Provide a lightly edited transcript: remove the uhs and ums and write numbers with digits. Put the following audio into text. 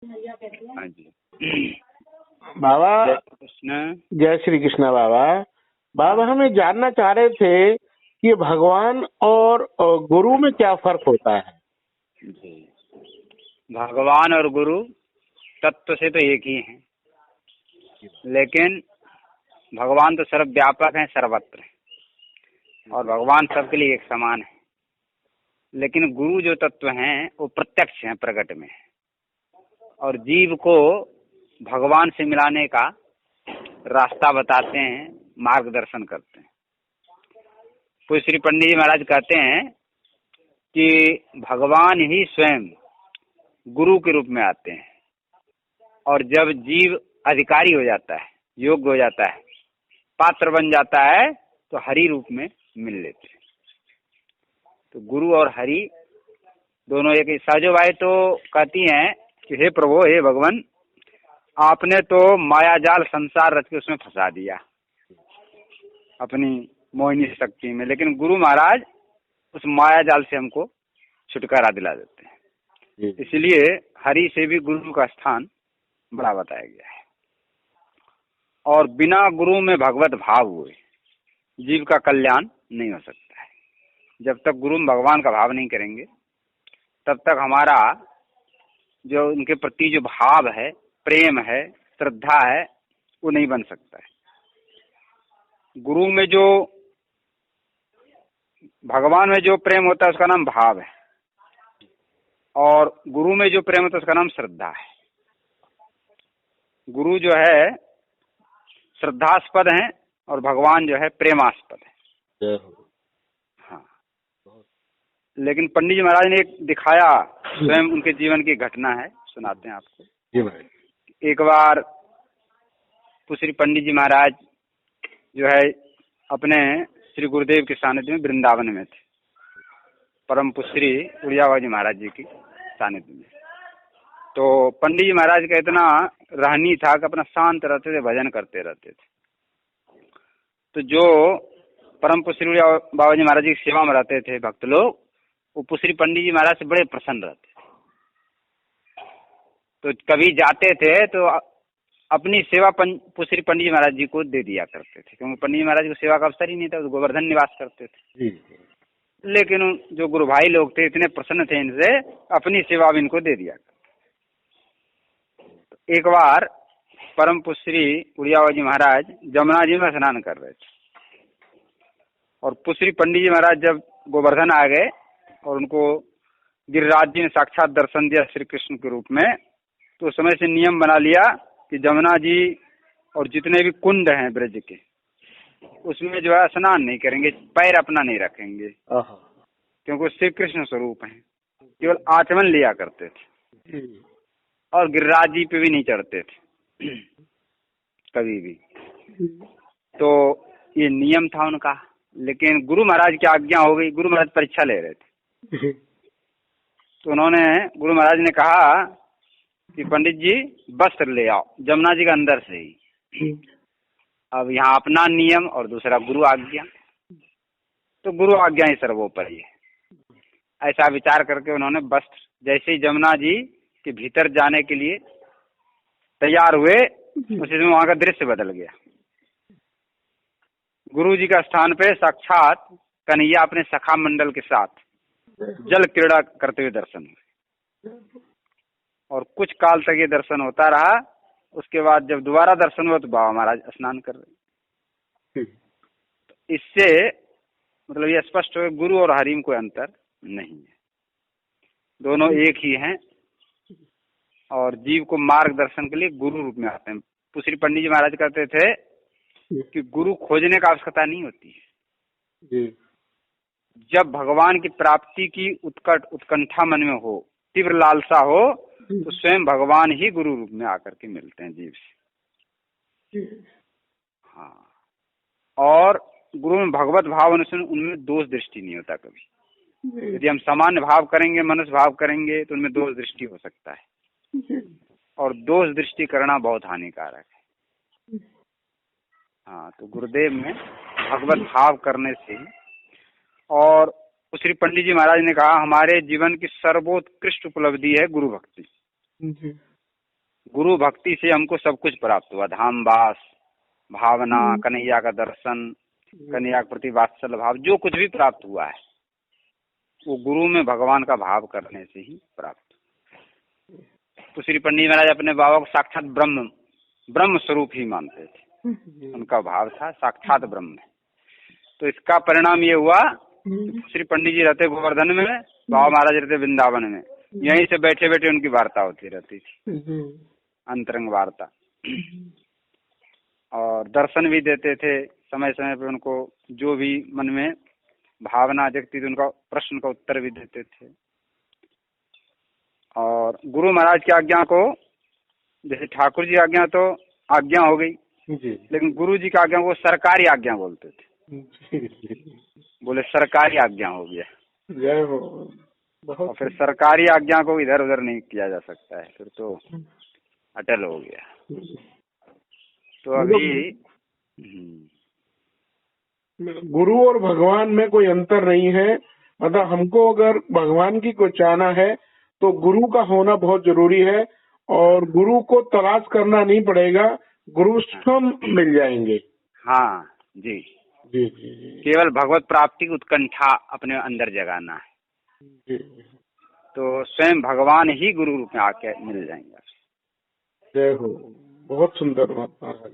हाँ जी। बाबा जय श्री कृष्ण। जय श्री कृष्णा। बाबा बाबा हमें जानना चाह रहे थे कि भगवान और गुरु में क्या फर्क होता है। जी, भगवान और गुरु तत्व से तो एक ही हैं, लेकिन भगवान तो सर्वव्यापक हैं, सर्वत्र हैं, और भगवान सबके लिए एक समान है। लेकिन गुरु जो तत्व हैं वो प्रत्यक्ष हैं, प्रकट में है, और जीव को भगवान से मिलाने का रास्ता बताते हैं, मार्गदर्शन करते हैं। तो श्री पंडित जी महाराज कहते हैं कि भगवान ही स्वयं गुरु के रूप में आते हैं, और जब जीव अधिकारी हो जाता है, योग्य हो जाता है, पात्र बन जाता है, तो हरि रूप में मिल लेते हैं। तो गुरु और हरि दोनों एक ही। साजोबाई तो कहती हैं कि हे प्रभु, हे भगवान, आपने तो माया जाल संसार रच के उसमें फंसा दिया अपनी मोहिनी शक्ति में, लेकिन गुरु महाराज उस माया जाल से हमको छुटकारा दिला देते हैं। इसलिए हरि से भी गुरु का स्थान बड़ा बताया गया है। और बिना गुरु में भगवत भाव हुए जीव का कल्याण नहीं हो सकता है। जब तक गुरु में भगवान का भाव नहीं करेंगे, तब तक हमारा जो उनके प्रति जो भाव है, प्रेम है, श्रद्धा है, वो नहीं बन सकता है। गुरु में जो, भगवान में जो प्रेम होता है उसका नाम भाव है, और गुरु में जो प्रेम होता है उसका नाम श्रद्धा है। गुरु जो है श्रद्धास्पद है, और भगवान जो है प्रेमास्पद है। हाँ, लेकिन पंडित जी महाराज ने एक दिखाया, स्वयं उनके जीवन की घटना है, सुनाते हैं आपको। जी भाई। एक बार श्री पंडित जी महाराज जो है अपने श्री गुरुदेव के सानिध्य में वृंदावन में थे, परम पुश्री उड़ियावा जी महाराज जी की सानिध्य में। तो पंडित जी महाराज का इतना रहनी था कि अपना शांत रहते थे, भजन करते रहते थे। तो जो परम पुश्री बाबा जी महाराज जी की सेवा में रहते थे भक्त लोग, वो पुश्री पंडित जी महाराज से बड़े प्रसन्न रहते थे। तो कभी जाते थे तो अपनी सेवा पुश्री पंडित जी महाराज जी को दे दिया करते थे, क्योंकि पंडित जी महाराज को सेवा का अवसर ही नहीं था, तो गोवर्धन निवास करते थे। लेकिन जो गुरु भाई लोग थे इतने प्रसन्न थे इनसे, अपनी सेवा भी इनको दे दिया। एक बार परम पुश्री उड़ियावा जी महाराज जमुना जी में स्नान कर रहे थे, और पुश्री पंडित जी महाराज जब गोवर्धन आ गए और उनको गिरिराज जी ने साक्षात दर्शन दिया श्री कृष्ण के रूप में, तो उस समय से नियम बना लिया कि जमुना जी और जितने भी कुंड हैं ब्रज के, उसमें जो है स्नान नहीं करेंगे, पैर अपना नहीं रखेंगे, क्योंकि श्री कृष्ण स्वरूप हैं। केवल आचमन लिया करते थे, और गिरिराज जी पे भी नहीं चढ़ते थे कभी भी। तो ये नियम था उनका। लेकिन गुरु महाराज की आज्ञा हो गई, गुरु महाराज परीक्षा ले रहे थे। तो उन्होंने, गुरु महाराज ने कहा कि पंडित जी वस्त्र ले आओ जमुना जी के अंदर से ही। अब यहाँ अपना नियम और दूसरा गुरु आज्ञा, तो गुरु आज्ञा ही सर्वोपरि है। ऐसा विचार करके उन्होंने वस्त्र, जैसे ही जमुना जी के भीतर जाने के लिए तैयार हुए, उसी समय वहां का दृश्य बदल गया। गुरु जी का स्थान पे साक्षात कन्हैया अपने सखा मंडल के साथ जल क्रीड़ा करते हुए दर्शन हुए, और कुछ काल तक ये दर्शन होता रहा। उसके बाद जब दोबारा दर्शन हुआ तो बाबा महाराज स्नान कर रहे। इससे मतलब ये स्पष्ट हो, गुरु और हरि में कोई अंतर नहीं है, दोनों एक ही हैं, और जीव को मार्गदर्शन के लिए गुरु रूप में आते हैं। पुश्री पंडित जी महाराज कहते थे कि गुरु खोजने का आवश्यकता नहीं होती है। जब भगवान की प्राप्ति की उत्कंठा मन में हो, तीव्र लालसा हो, तो स्वयं भगवान ही गुरु रूप में आकर के मिलते हैं जीव से। हाँ, और गुरु में भगवत भाव अनुसार उनमें दोष दृष्टि नहीं होता कभी। यदि हम सामान्य भाव करेंगे, मनुष्य भाव करेंगे, तो उनमें दोष दृष्टि हो सकता है, और दोष दृष्टि करना बहुत हानिकारक है। हाँ, तो गुरुदेव में भगवत भाव करने से। और श्री पंडित जी महाराज ने कहा, हमारे जीवन की सर्वोत्कृष्ट उपलब्धि है गुरु भक्ति। गुरु भक्ति से हमको सब कुछ प्राप्त हुआ, धाम वास, भावना, कन्हैया का दर्शन, कन्हैया के प्रति वात्सल्य भाव, जो कुछ भी प्राप्त हुआ है वो गुरु में भगवान का भाव करने से ही प्राप्त। तो श्री पंडित महाराज अपने बाबा को साक्षात ब्रह्म स्वरूप ही मानते थे, उनका भाव था साक्षात ब्रह्म। तो इसका परिणाम ये हुआ, श्री पंडित जी रहते गोवर्धन में, बाबा महाराज रहते वृंदावन में, यहीं से बैठे बैठे उनकी वार्ता होती रहती थी, अंतरंग वार्ता, और दर्शन भी देते थे समय समय पे। उनको जो भी मन में भावना जगती थी उनका प्रश्न का उत्तर भी देते थे। और गुरु महाराज की आज्ञा को, जैसे ठाकुर जी आज्ञा तो आज्ञा हो गई जी, लेकिन गुरु जी की आज्ञा को सरकारी आज्ञा बोलते थे जी। बोले सरकारी आज्ञा हो गया, जय हो। और फिर सरकारी आज्ञा को इधर उधर नहीं किया जा सकता है, फिर तो अटल हो गया। तो अभी गुरु और भगवान में कोई अंतर नहीं है। मतलब हमको अगर भगवान की को चाहना है तो गुरु का होना बहुत जरूरी है, और गुरु को तलाश करना नहीं पड़ेगा, गुरु स्वयं मिल जाएंगे। हाँ जी जी जी। केवल भगवत प्राप्ति की उत्कंठा अपने अंदर जगाना है जी। तो स्वयं भगवान ही गुरु रूप में आके मिल जाएंगे। जय हो, बहुत सुंदर बात।